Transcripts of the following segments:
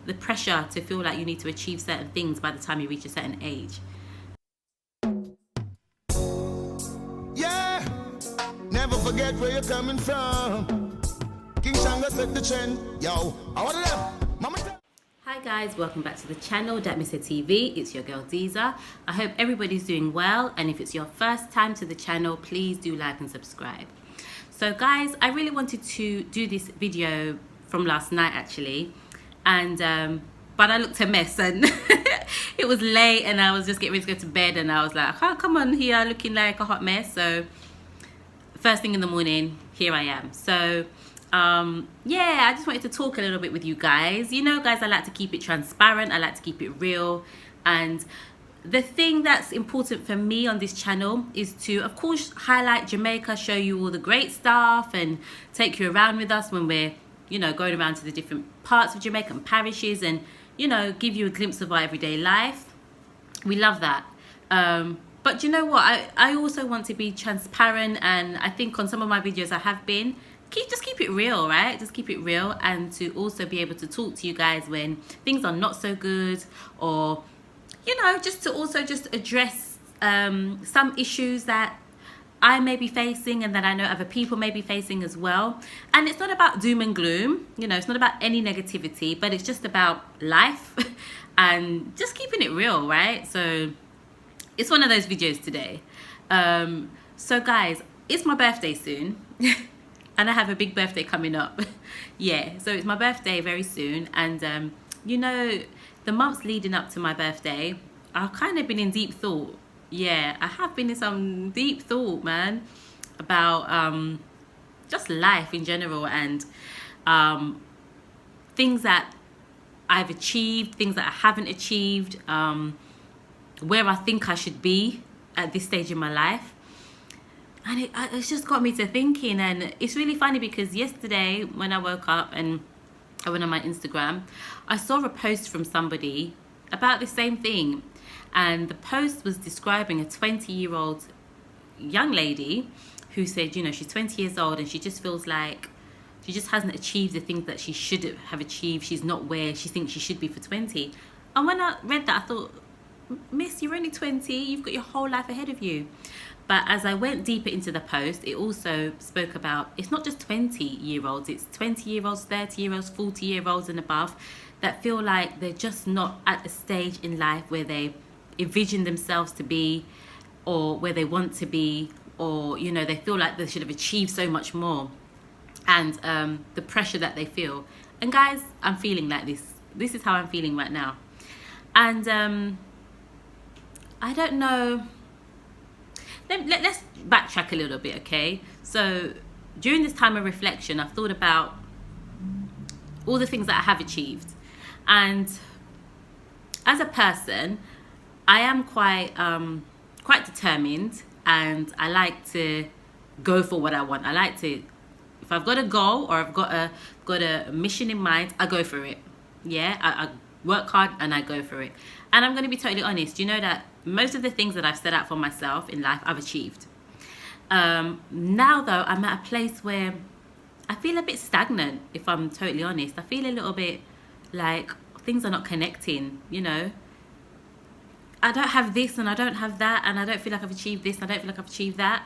the pressure to feel like you need to achieve certain things by the time you reach a certain age. Yeah, never forget where you're coming from. King Shanga set the trend. Yo, I want them. Mama. Hi guys, welcome back to the channel, datmisehtv. It's your girl Diza. I hope everybody's doing well, and if it's your first time to the channel, please do like and subscribe. So guys, I really wanted to do this video from last night actually, and but I looked a mess and it was late and I was just getting ready to go to bed, and I was like, I can't come on here looking like a hot mess. So first thing in the morning, here I am. So yeah, I just wanted to talk a little bit with you guys. You know guys, I like to keep it transparent, I like to keep it real, and the thing that's important for me on this channel is to, of course, highlight Jamaica, show you all the great stuff and take you around with us when we're, you know, going around to the different parts of Jamaica and parishes, and, you know, give you a glimpse of our everyday life. We love that. But you know what, I also want to be transparent, and I think on some of my videos I have been. Just keep it real, right? Just keep it real, and to also be able to talk to you guys when things are not so good, or, you know, just to also just address some issues that I may be facing and that I know other people may be facing as well. And it's not about doom and gloom, you know, it's not about any negativity, but it's just about life and just keeping it real, right? So it's one of those videos today. So guys, it's my birthday soon. And I have a big birthday coming up. Yeah, so it's my birthday very soon. And, you know, the months leading up to my birthday, I've kind of been in deep thought. Yeah, I have been in some deep thought, man, about just life in general, and things that I've achieved, things that I haven't achieved, where I think I should be at this stage in my life. And it's just got me to thinking, and it's really funny because yesterday when I woke up and I went on my Instagram, I saw a post from somebody about the same thing, and the post was describing a 20-year-old young lady who said, you know, she's 20 years old and she just feels like she just hasn't achieved the things that she should have achieved. She's not where she thinks she should be for 20. And when I read that, I thought, miss, you're only 20, you've got your whole life ahead of you. But as I went deeper into the post, it also spoke about, it's not just 20-year-olds, it's 20-year-olds, 30-year-olds, 40-year-olds and above that feel like they're just not at a stage in life where they envision themselves to be, or where they want to be, or, you know, they feel like they should have achieved so much more, and the pressure that they feel. And guys, I'm feeling like this. This is how I'm feeling right now. And I don't know. Let's backtrack a little bit, okay? So during this time of reflection, I've thought about all the things that I have achieved. And as a person, I am quite determined, and I like to go for what I want. I like to, if I've got a goal or I've got a mission in mind, I go for it. Yeah, I work hard and I go for it. And I'm going to be totally honest, you know that most of the things that I've set out for myself in life, I've achieved. Now though, I'm at a place where I feel a bit stagnant, if I'm totally honest. I feel a little bit like things are not connecting, you know. I don't have this and I don't have that, and I don't feel like I've achieved this and I don't feel like I've achieved that,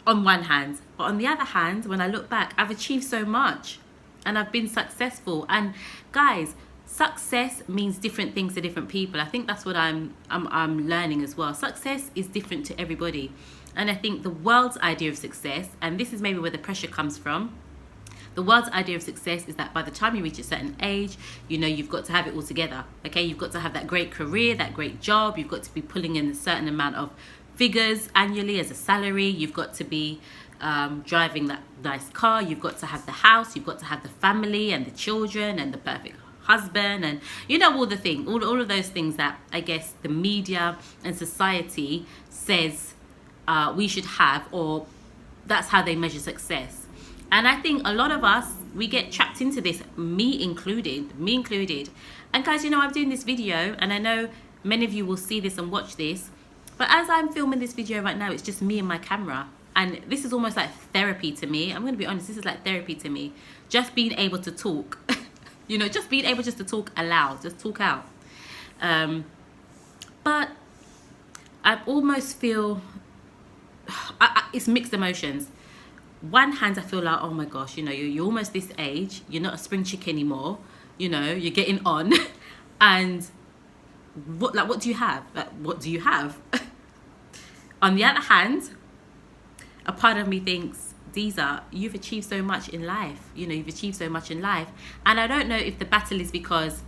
on one hand. But on the other hand, when I look back, I've achieved so much and I've been successful. And guys, success means different things to different people. I think that's what I'm learning as well. Success is different to everybody. And I think the world's idea of success, and this is maybe where the pressure comes from, the world's idea of success is that by the time you reach a certain age, you know, you've got to have it all together. Okay, you've got to have that great career, that great job. You've got to be pulling in a certain amount of figures annually as a salary. You've got to be driving that nice car. You've got to have the house. You've got to have the family and the children and the perfect husband, and you know, all the things, all of those things that I guess the media and society says we should have, or that's how they measure success. And I think a lot of us, we get trapped into this, me included. And guys, you know, I'm doing this video, and I know many of you will see this and watch this, but as I'm filming this video right now, it's just me and my camera. And this is almost like therapy to me. I'm going to be honest, this is like therapy to me. Just being able to talk You know, just being able just to talk aloud, just talk out. But I almost feel it's mixed emotions. One hand, I feel like, oh my gosh, you know, you're almost this age, you're not a spring chick anymore, you know, you're getting on. And what do you have? Like, what do you have? On the other hand, a part of me thinks, Deezer, you've achieved so much in life. You know, you've achieved so much in life. And I don't know if the battle is because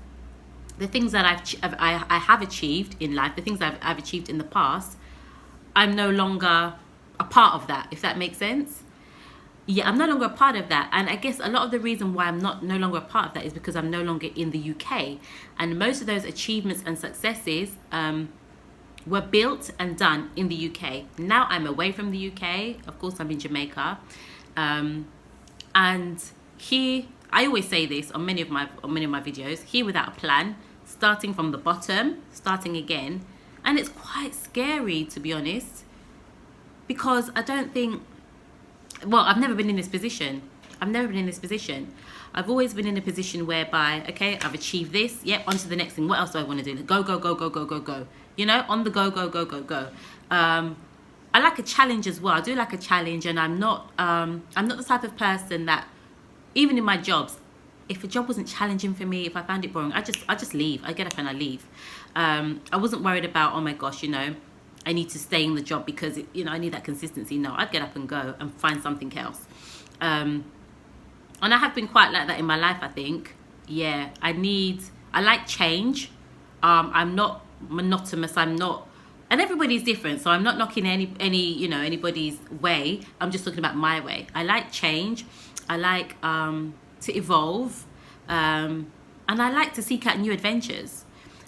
the things that I have achieved in life, the things I've achieved in the past, I'm no longer a part of that, if that makes sense. Yeah, I'm no longer a part of that. And I guess a lot of the reason why I'm no longer a part of that is because I'm no longer in the UK. And most of those achievements and successes were built and done in the UK. Now I'm away from the UK. Of course, I'm in Jamaica. And here, I always say this on many of my videos, here without a plan, starting from the bottom, starting again. And it's quite scary, to be honest, because I don't think, well, I've never been in this position. I've always been in a position whereby, okay, I've achieved this. Yep, on to the next thing. What else do I want to do? Go, go, go, go, go, go, go. You know, on the go, go, go, go, go. I like a challenge as well. I do like a challenge, and I'm not the type of person that, even in my jobs, if a job wasn't challenging for me, if I found it boring, I just leave. I get up and I leave. I wasn't worried about, oh my gosh, you know, I need to stay in the job because, you know, I need that consistency. No, I'd get up and go and find something else. And I have been quite like that in my life, I think. Yeah, I like change. I'm not monotonous. I'm not, and everybody's different. So I'm not knocking anybody's way. I'm just talking about my way. I like change. I like to evolve. And I like to seek out new adventures.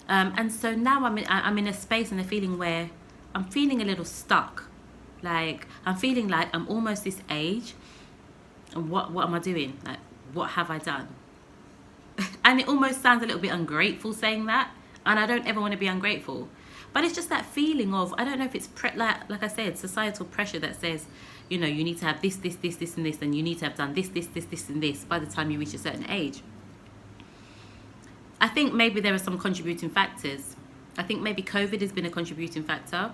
And so now I'm in a space and a feeling where I'm feeling a little stuck. Like, I'm feeling like I'm almost this age. And what am I doing? Like, what have I done? And it almost sounds a little bit ungrateful saying that. And I don't ever want to be ungrateful. But it's just that feeling of, I don't know if it's, like I said, societal pressure that says, you know, you need to have this, this, this, this, and this. And you need to have done this, this, this, this, and this by the time you reach a certain age. I think maybe there are some contributing factors. I think maybe COVID has been a contributing factor.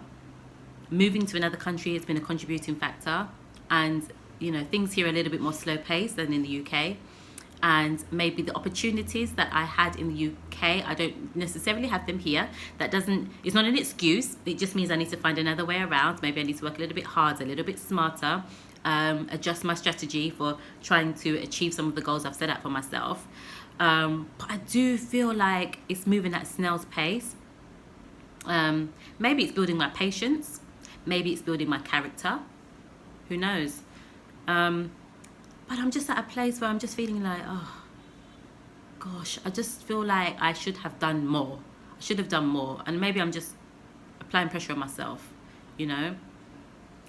Moving to another country has been a contributing factor. And, you know, things here are a little bit more slow paced than in the UK. And maybe the opportunities that I had in the UK, I don't necessarily have them here. It's not an excuse. It just means I need to find another way around. Maybe I need to work a little bit harder, a little bit smarter, adjust my strategy for trying to achieve some of the goals I've set out for myself. But I do feel like it's moving at a snail's pace. Maybe it's building my patience. Maybe it's building my character. Who knows? But I'm just at a place where I'm just feeling like, oh, gosh, I just feel like I should have done more. I should have done more. And maybe I'm just applying pressure on myself, you know?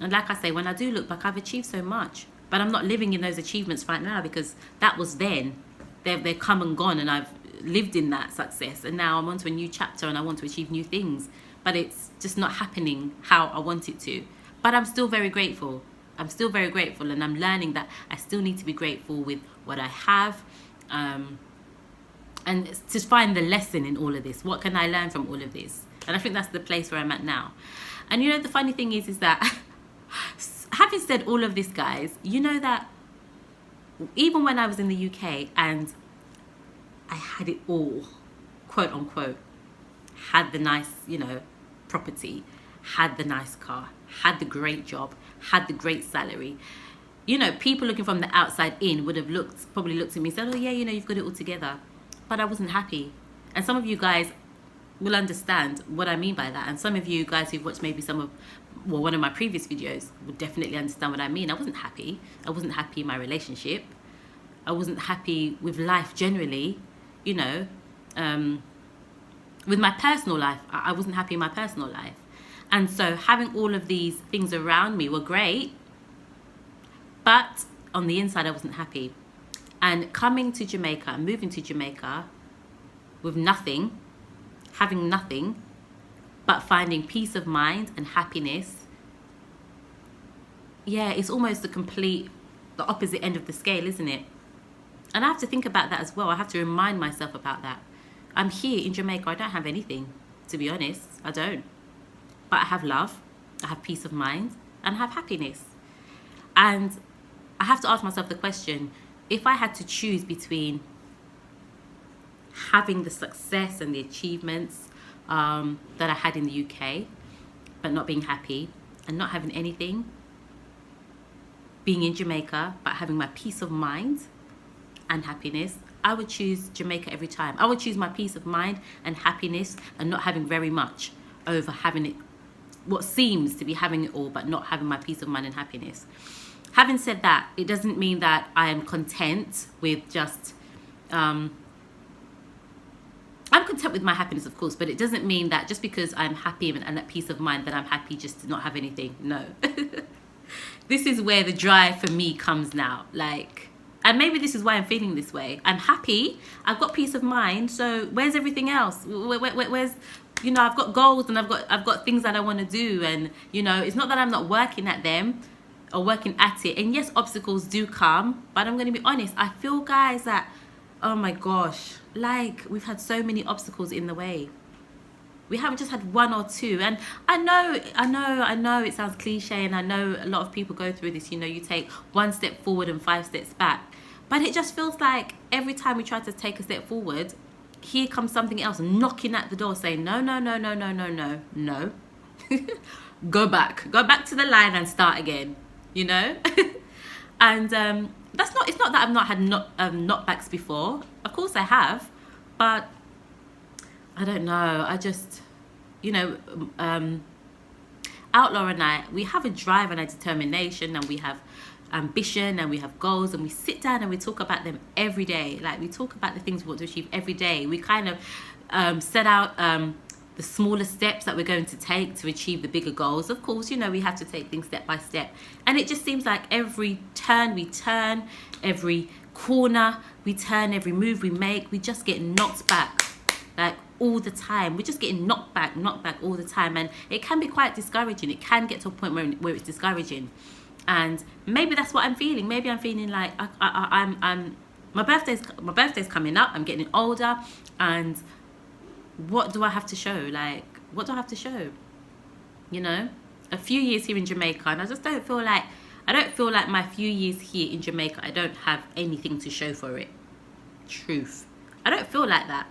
And like I say, when I do look back, I've achieved so much. But I'm not living in those achievements right now because that was then. They're come and gone, and I've lived in that success. And now I'm on to a new chapter and I want to achieve new things. But it's just not happening how I want it to. But I'm still very grateful. I'm still very grateful, and I'm learning that I still need to be grateful with what I have, and to find the lesson in all of this. What can I learn from all of this? And I think that's the place where I'm at now. And you know, the funny thing is that having said all of this, guys, you know that even when I was in the UK and I had it all, quote unquote, had the nice, you know, property, had the nice car, had the great job, had the great salary. You know, people looking from the outside in would have probably looked at me and said, oh yeah, you know, you've got it all together. But I wasn't happy. And some of you guys will understand what I mean by that. And some of you guys who've watched maybe one of my previous videos would definitely understand what I mean. I wasn't happy. I wasn't happy in my relationship. I wasn't happy with life generally, you know. With my personal life, I wasn't happy in my personal life. And so having all of these things around me were great, but on the inside, I wasn't happy. And coming to Jamaica, moving to Jamaica with nothing, having nothing, but finding peace of mind and happiness, yeah, it's almost the opposite end of the scale, isn't it? And I have to think about that as well. I have to remind myself about that. I'm here in Jamaica. I don't have anything, to be honest. I don't. But I have love, I have peace of mind, and I have happiness. And I have to ask myself the question, if I had to choose between having the success and the achievements that I had in the UK, but not being happy, and not having anything, being in Jamaica, but having my peace of mind and happiness, I would choose Jamaica every time. I would choose my peace of mind and happiness and not having very much over having it, what seems to be having it all, but not having my peace of mind and happiness. Having said that, it doesn't mean that I am content with just, I'm content with my happiness, of course, but it doesn't mean that just because I'm happy and at peace of mind that I'm happy just to not have anything. No. This is where the drive for me comes now. Like, and maybe this is why I'm feeling this way. I'm happy, I've got peace of mind, so where's everything else? Where's, you know, I've got goals and I've got things that I want to do, and you know, it's not that I'm not working at them or working at it. And yes, obstacles do come, but I'm going to be honest, I feel, guys, that, oh my gosh, like, we've had so many obstacles in the way. We haven't just had one or two. And I know it sounds cliche, and I know a lot of people go through this, you know, you take one step forward and 5 steps back. But it just feels like every time we try to take a step forward, here comes something else knocking at the door saying, no, no, no, no, no, no, no, no. Go back to the line and start again, you know? And it's not that I've not had knockbacks before. Of course I have, but I don't know. I just, you know, Outlaw and I, we have a drive and a determination, and we have ambition, and we have goals, and we sit down and we talk about them every day. Like, we talk about the things we want to achieve every day. We kind of set out the smaller steps that we're going to take to achieve the bigger goals. Of course, you know, we have to take things step by step. And it just seems like every turn we turn, every corner we turn, every move we make, we just get knocked back. Like, all the time. We're just getting knocked back all the time. And it can be quite discouraging. It can get to a point where it's discouraging. And maybe that's what I'm feeling. Maybe I'm feeling like I'm my birthday's coming up. I'm getting older, and what do I have to show? Like, what do I have to show? You know, a few years here in Jamaica, and I just don't feel like my few years here in Jamaica, I don't have anything to show for it. Truth. I don't feel like that.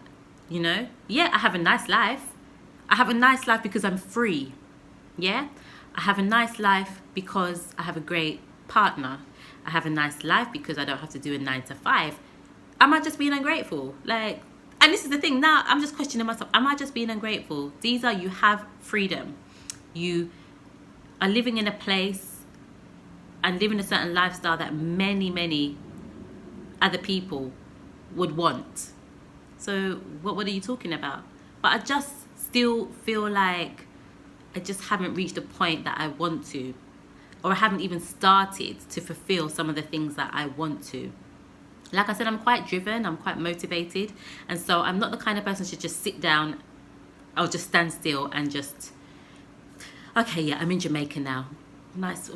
You know, yeah, I have a nice life. I have a nice life because I'm free. Yeah, I have a nice life because I have a great partner. I have a nice life because I don't have to do a 9 to 5. Am I just being ungrateful? Like, and this is the thing now, I'm just questioning myself. Am I just being ungrateful? You have freedom. You are living in a place and living a certain lifestyle that many other people would want. So what are you talking about? But I just still feel like I just haven't reached a point that I want to, or I haven't even started to fulfill some of the things that I want to. Like I said, I'm quite driven, I'm quite motivated, and so I'm not the kind of person who should just sit down or just stand still and just, okay, yeah, I'm in Jamaica now. Nice,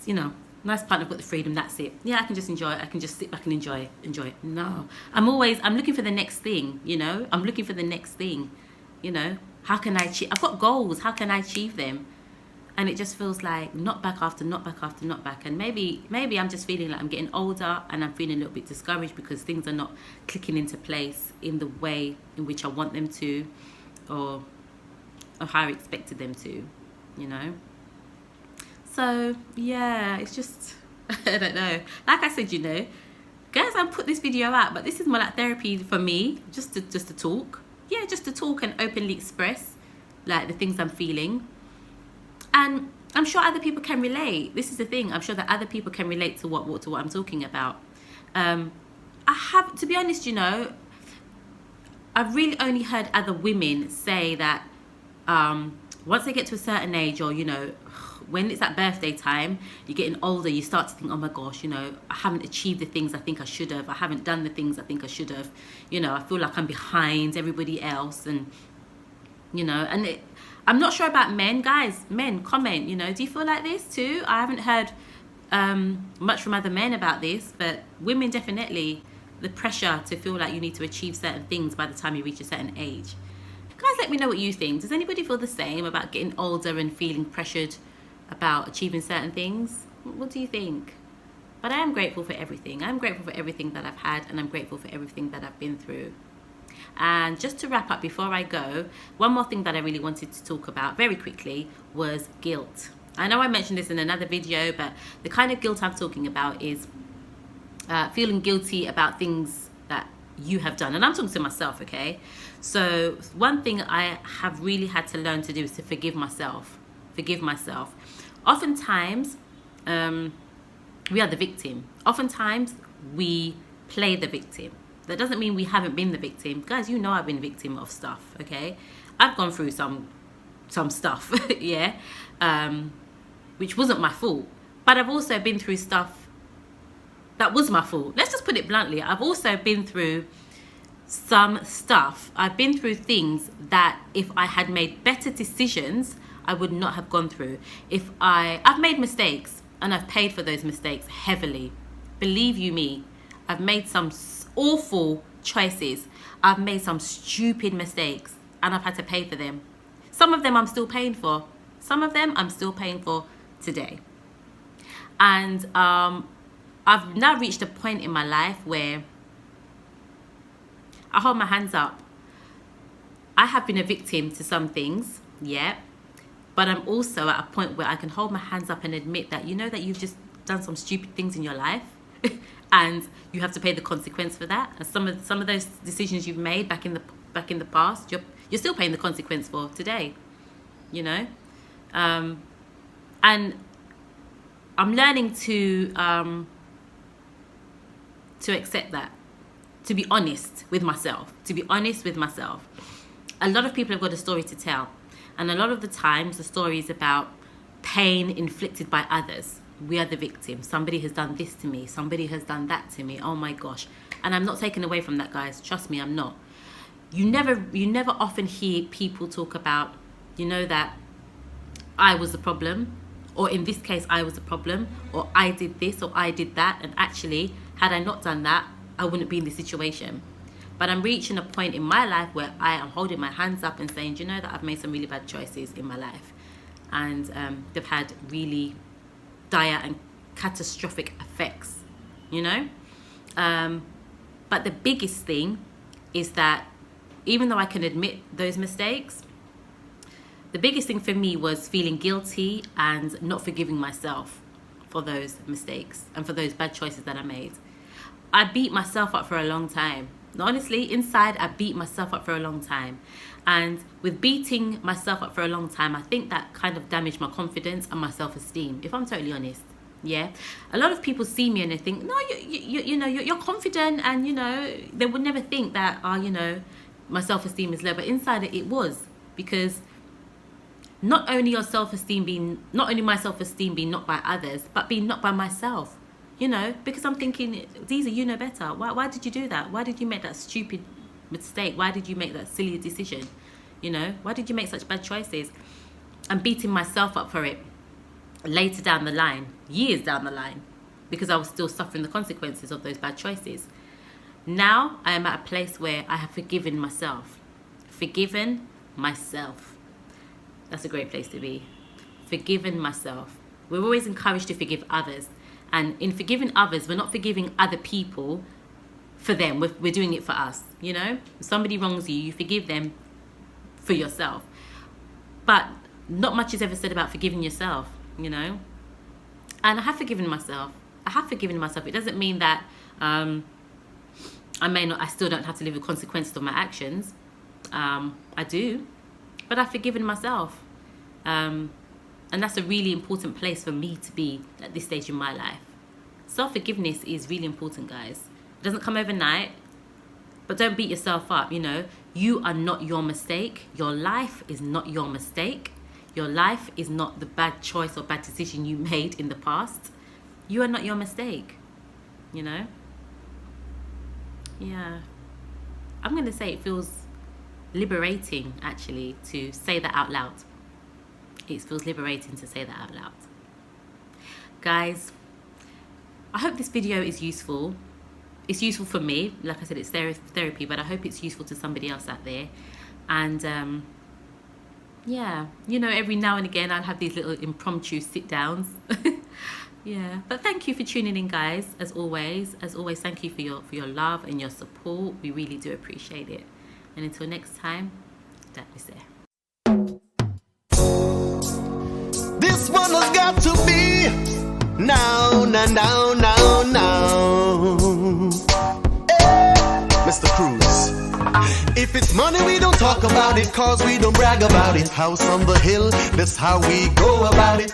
you know, nice partner, got the freedom, that's it. Yeah, I can just enjoy it. I can just sit back and enjoy it. No, I'm looking for the next thing, you know. I'm looking for the next thing, you know. How can I achieve? I've got goals. How can I achieve them? And it just feels like knockback after knockback after knockback. And maybe I'm just feeling like I'm getting older, and I'm feeling a little bit discouraged because things are not clicking into place in the way in which I want them to, or how I expected them to, you know. So yeah, it's just, I don't know. Like I said, you know, guys, I put this video out, but this is more like therapy for me, just to talk. Yeah, just to talk and openly express like the things I'm feeling. And I'm sure other people can relate. This is the thing. I'm sure that other people can relate to what I'm talking about. I have, to be honest, you know, I've really only heard other women say that once they get to a certain age, or, you know, when it's that birthday time, you're getting older, you start to think, oh my gosh, you know, I haven't achieved the things I think I should have. I haven't done the things I think I should have. You know, I feel like I'm behind everybody else. And, you know, and I'm not sure about men. Guys, men, comment, you know, do you feel like this too? I haven't heard much from other men about this, but women definitely, the pressure to feel like you need to achieve certain things by the time you reach a certain age. Guys, let me know what you think. Does anybody feel the same about getting older and feeling pressured about achieving certain things? What do you think? But I am grateful for everything. I'm grateful for everything that I've had, and I'm grateful for everything that I've been through. And just to wrap up before I go, one more thing that I really wanted to talk about very quickly was guilt. I know I mentioned this in another video, but the kind of guilt I'm talking about is feeling guilty about things that you have done. And I'm talking to myself, okay? So one thing I have really had to learn to do is to forgive myself. Forgive myself. Oftentimes, we are the victim. Oftentimes, we play the victim. That doesn't mean we haven't been the victim. Guys, you know I've been a victim of stuff, okay? I've gone through some stuff, yeah? Which wasn't my fault. But I've also been through stuff that was my fault. Let's just put it bluntly. I've also been through some stuff. I've been through things that if I had made better decisions, I would not have gone through. I've made mistakes, and I've paid for those mistakes heavily. Believe you me, I've made some awful choices. I've made some stupid mistakes, and I've had to pay for them. Some of them I'm still paying for. Some of them I'm still paying for today. And I've now reached a point in my life where I hold my hands up. I have been a victim to some things, yeah, but I'm also at a point where I can hold my hands up and admit that, you know, that you've just done some stupid things in your life and you have to pay the consequence for that. And some of those decisions you've made back in the past, you're still paying the consequence for today, you know. And I'm learning to accept that, to be honest with myself, A lot of people have got a story to tell, and a lot of the times the story is about pain inflicted by others. We are the victim. Somebody has done this to me. Somebody has done that to me. Oh my gosh. And I'm not taken away from that, guys. Trust me, I'm not. You never often hear people talk about, you know, that I was the problem, or in this case, I was the problem, or I did this, or I did that. And actually, had I not done that, I wouldn't be in this situation. But I'm reaching a point in my life where I am holding my hands up and saying, do you know that I've made some really bad choices in my life? And they've had really dire and catastrophic effects, you know? But the biggest thing is that even though I can admit those mistakes, the biggest thing for me was feeling guilty and not forgiving myself for those mistakes and for those bad choices that I made. I beat myself up for a long time. Honestly, inside, I beat myself up for a long time. And with beating myself up for a long time, I think that kind of damaged my confidence and my self-esteem, if I'm totally honest. Yeah, a lot of people see me and they think, no, you're confident, and you know, they would never think that, you know, my self-esteem is low. But inside it was, because not only my self-esteem being knocked by others, but being knocked by myself. You know, because I'm thinking, Deezer, you know better. Why did you do that? Why did you make that stupid mistake? Why did you make that silly decision? You know, why did you make such bad choices? I'm beating myself up for it later down the line, years down the line, because I was still suffering the consequences of those bad choices. Now I am at a place where I have forgiven myself. Forgiven myself. That's a great place to be. Forgiven myself. We're always encouraged to forgive others. And in forgiving others, we're not forgiving other people for them. We're doing it for us, you know? If somebody wrongs you, you forgive them for yourself. But not much is ever said about forgiving yourself, you know? And I have forgiven myself. It doesn't mean that I still don't have to live with consequences of my actions. I do. But I've forgiven myself. And that's a really important place for me to be at this stage in my life. Self-forgiveness is really important, guys. It doesn't come overnight, but don't beat yourself up, you know. You are not your mistake. Your life is not your mistake. Your life is not the bad choice or bad decision you made in the past. You are not your mistake, you know. Yeah. I'm going to say it feels liberating, actually, to say that out loud. It feels liberating to say that out loud. Guys, I hope this video is useful. it's useful for me. Like I said, it's therapy, but I hope it's useful to somebody else out there. And yeah, you know, every now and again I'll have these little impromptu sit downs. Yeah, but thank you for tuning in, guys. As always, thank you for your love and your support. We really do appreciate it. And until next time, datmisehtv. This one has got to be now. Hey, Mr. Cruz. If it's money, we don't talk about it, cause we don't brag about it. House on the hill, that's how we go about it.